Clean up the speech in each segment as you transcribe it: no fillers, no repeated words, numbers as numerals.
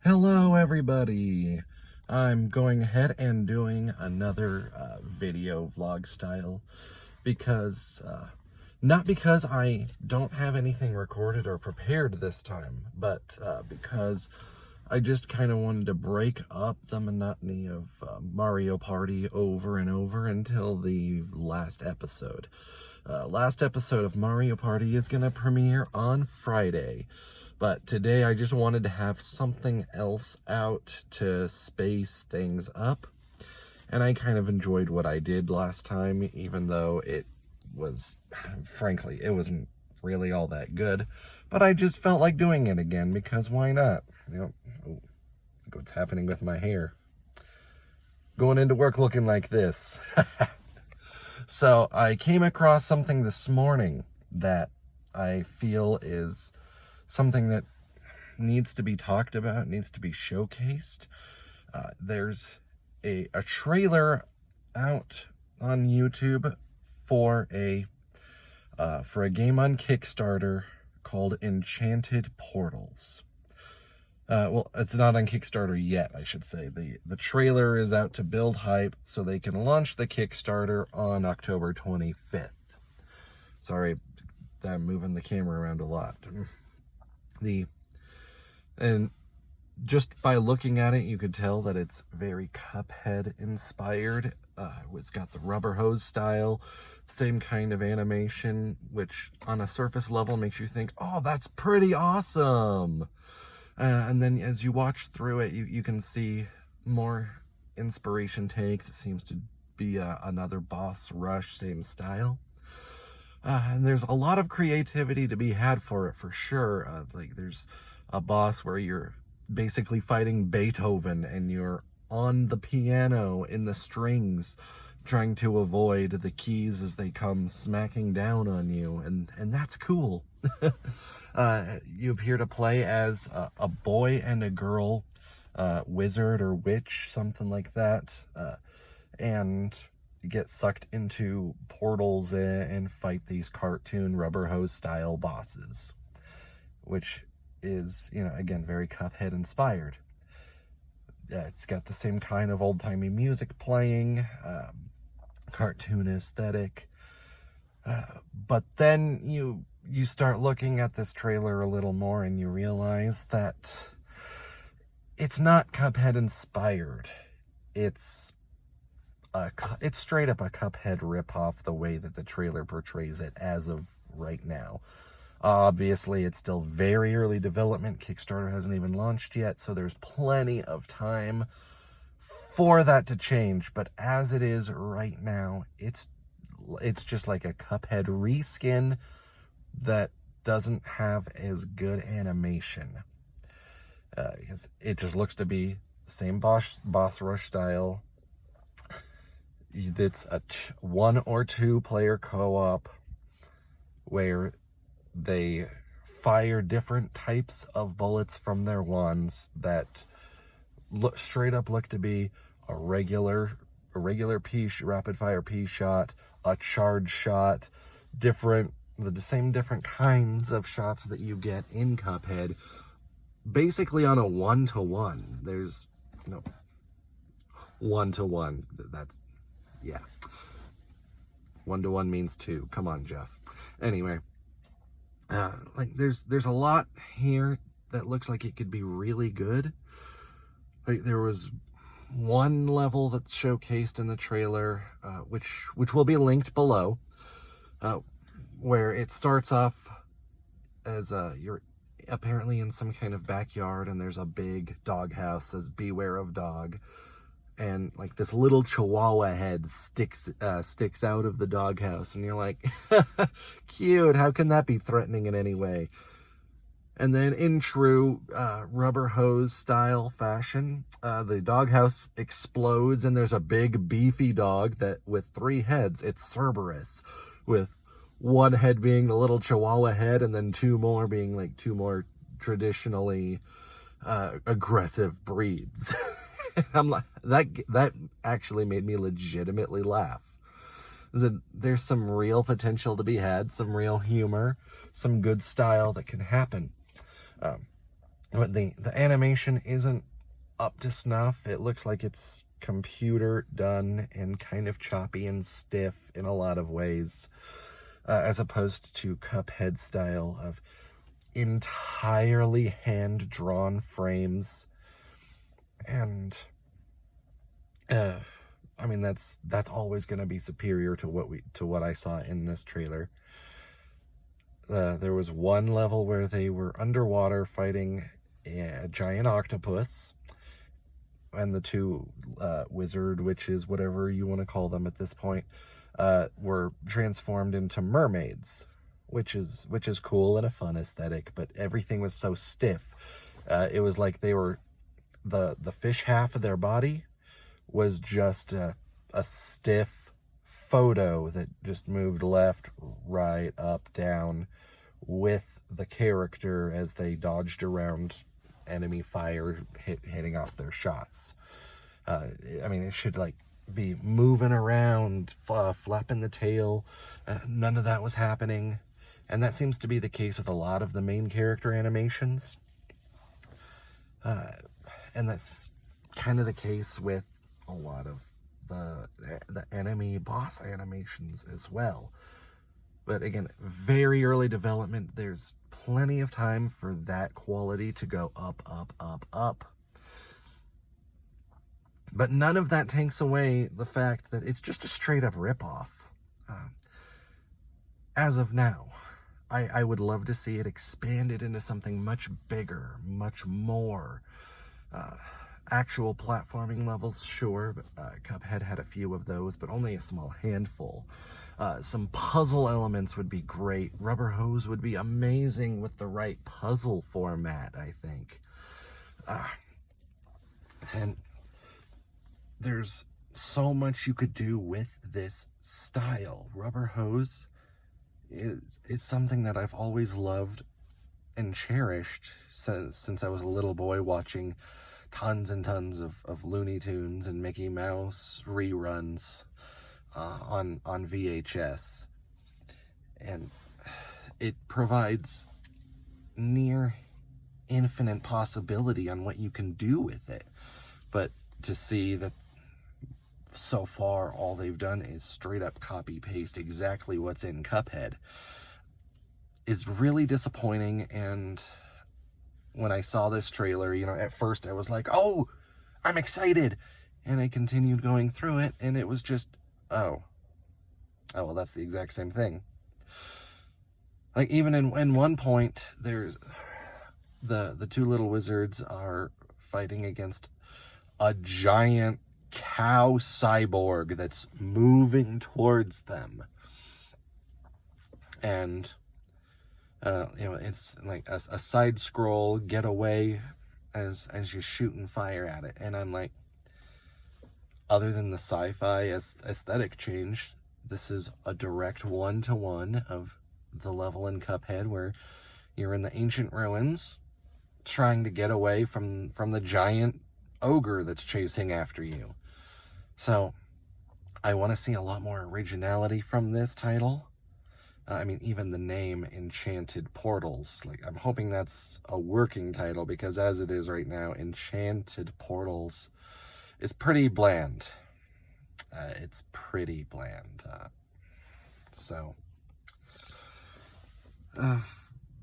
Hello everybody! I'm going ahead and doing another video vlog style because, not because I don't have anything recorded or prepared this time, but because I just kind of wanted to break up the monotony of Mario Party over and over until the last episode. Last episode of Mario Party is going to premiere on Friday. But today I just wanted to have something else out to space things up. And I kind of enjoyed what I did last time, even though it was, frankly, it wasn't really all that good. But I just felt like doing it again, because why not? Look what's happening with my hair. Going into work looking like this. So I came across something this morning that I feel is something that needs to be talked about, needs to be showcased. There's a trailer out on YouTube for a game on Kickstarter called Enchanted Portals. Well, it's not on Kickstarter yet, I should say. The trailer is out to build hype so they can launch the Kickstarter on October 25th. Sorry, I'm moving the camera around a lot. And just by looking at it, you could tell that it's very Cuphead inspired. It's got the rubber hose style, same kind of animation, which on a surface level makes you think, oh, that's pretty awesome. And then as you watch through it, you can see more inspiration takes. It seems to be another boss rush, same style. And there's a lot of creativity to be had for it, for sure. Like there's a boss where you're basically fighting Beethoven and you're on the piano in the strings trying to avoid the keys as they come smacking down on you, and that's cool. You appear to play as a boy and a girl, wizard or witch, something like that, and you get sucked into portals and fight these cartoon rubber hose style bosses, which is, again, very Cuphead inspired. It's got the same kind of old-timey music playing, cartoon aesthetic, but then you start looking at this trailer a little more and you realize that it's not Cuphead inspired. It's straight up a Cuphead ripoff, the way that the trailer portrays it as of right now. Obviously, it's still very early development. Kickstarter hasn't even launched yet, so there's plenty of time for that to change. But as it is right now, it's just like a Cuphead reskin that doesn't have as good animation. Because it just looks to be the same boss rush style. It's a 1 or 2 player co-op where they fire different types of bullets from their wands that straight up look to be a regular rapid fire pea shot, a charge shot, the same different kinds of shots that you get in Cuphead, basically on a 1-to-1. There's no 1-to-1. Yeah. 1-to-1 means 2. Come on, Jeff. Anyway, like there's a lot here that looks like it could be really good. Like there was one level that's showcased in the trailer, which will be linked below, where it starts off as you're apparently in some kind of backyard and there's a big doghouse, says beware of dog. And like this little chihuahua head sticks out of the doghouse, and you're like, cute, how can that be threatening in any way? And then in true rubber hose style fashion, the doghouse explodes and there's a big beefy dog that with 3 heads. It's Cerberus, with one head being the little chihuahua head and then 2 more being like 2 more traditionally aggressive breeds. I'm like, that actually made me legitimately laugh. There's some real potential to be had, some real humor, some good style that can happen. But the animation isn't up to snuff. It looks like it's computer done and kind of choppy and stiff in a lot of ways, as opposed to Cuphead style of entirely hand-drawn frames. And I mean, that's always going to be superior to what I saw in this trailer. There was one level where they were underwater fighting a giant octopus, and the two wizard witches, whatever you want to call them at this point, were transformed into mermaids, which is cool and a fun aesthetic. But everything was so stiff. It was like they were the fish half of their body was just a stiff photo that just moved left, right, up, down with the character as they dodged around enemy fire hitting off their shots. I mean, it should like be moving around, flapping the tail. None of that was happening, and that seems to be the case with a lot of the main character animations. And that's kind of the case with a lot of the enemy boss animations as well. But again, very early development. There's plenty of time for that quality to go up, up, up, up. But none of that takes away the fact that it's just a straight up ripoff. As of now, I would love to see it expanded into something much bigger, much more. Actual platforming levels, sure, but Cuphead had a few of those, but only a small handful. Some puzzle elements would be great. Rubber Hose would be amazing with the right puzzle format, I think. And there's so much you could do with this style. Rubber Hose is something that I've always loved and cherished since I was a little boy, watching tons and tons of Looney Tunes and Mickey Mouse reruns on VHS. And it provides near infinite possibility on what you can do with it. But to see that so far all they've done is straight up copy paste exactly what's in Cuphead is really disappointing. And when I saw this trailer, you know, at first I was like, oh, I'm excited. And I continued going through it, and it was just, oh, well, that's the exact same thing. Like, even in one point, there's the two little wizards are fighting against a giant cow cyborg that's moving towards them. And you know, it's like a side scroll getaway as you're shooting fire at it. And I'm like, other than the sci-fi aesthetic change, this is a direct one-to-one of the level in Cuphead where you're in the ancient ruins trying to get away from the giant ogre that's chasing after you. So I want to see a lot more originality from this title. I mean, even the name Enchanted Portals, like, I'm hoping that's a working title, because as it is right now, Enchanted Portals is pretty bland. It's pretty bland. So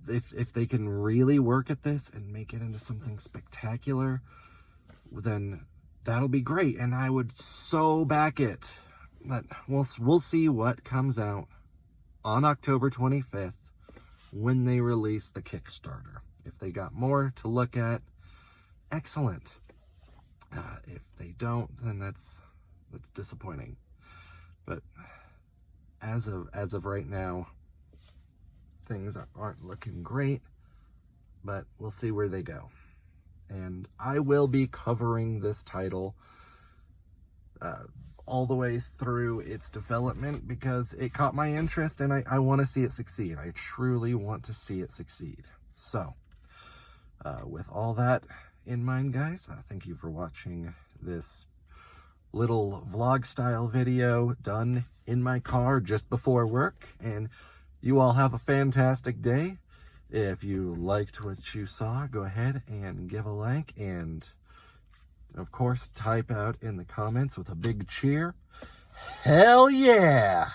if they can really work at this and make it into something spectacular, then that'll be great, and I would so back it. But we'll see what comes out on October 25th when they release the Kickstarter. If they got more to look at, excellent. If they don't, then that's disappointing. But as of right now, things aren't looking great, but we'll see where they go. And I will be covering this title all the way through its development, because it caught my interest and I want to see it succeed. I truly want to see it succeed. So, with all that in mind, guys, thank you for watching this little vlog style video done in my car just before work, and you all have a fantastic day, If you liked what you saw, go ahead and give a like, and of course, type out in the comments with a big cheer, "Hell yeah!"